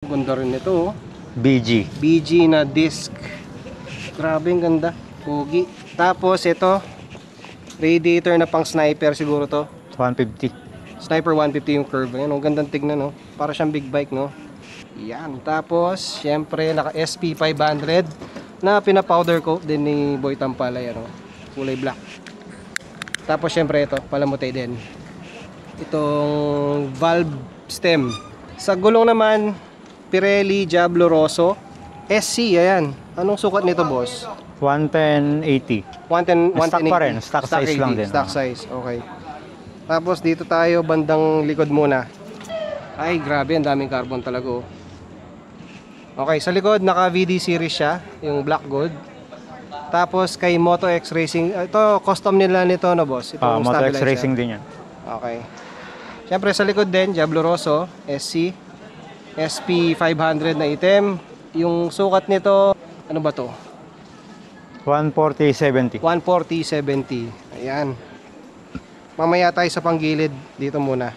Ganda rin ito, oh. BG na disc. Grabe, ang ganda. Pogi. Tapos ito, radiator na pang sniper siguro to. 150. Sniper 150 yung curve. Ayan, ang gandang tignan, no? Para siyang big bike, no? Yan. Tapos, syempre, naka SP 500 na pinapowder coat din ni Boy Tampalay, ano? Kulay black. Tapos, syempre, ito, palamuti din. Itong valve stem. Sa gulong naman, Pirelli Diablo Rosso SC, ayan. Anong sukat nito, boss? 110/80. 110, Stock pa rin. 11080. Stock size lang din. Stock size, okay. Tapos dito tayo bandang likod muna. Ay, grabe, ang daming carbon talaga, oh. Okay, sa likod naka VD series siya, yung black gold. Tapos kay Moto X Racing, ito custom nila nito, no, boss? Itong Moto X stabilizer. Racing din yan. Okay. Siyempre sa likod din, Diablo Rosso SC SP 500 na item. Yung sukat nito, ano ba to? 140/70. 140/70. Ayan. Mamaya tayo sa panggilid dito muna.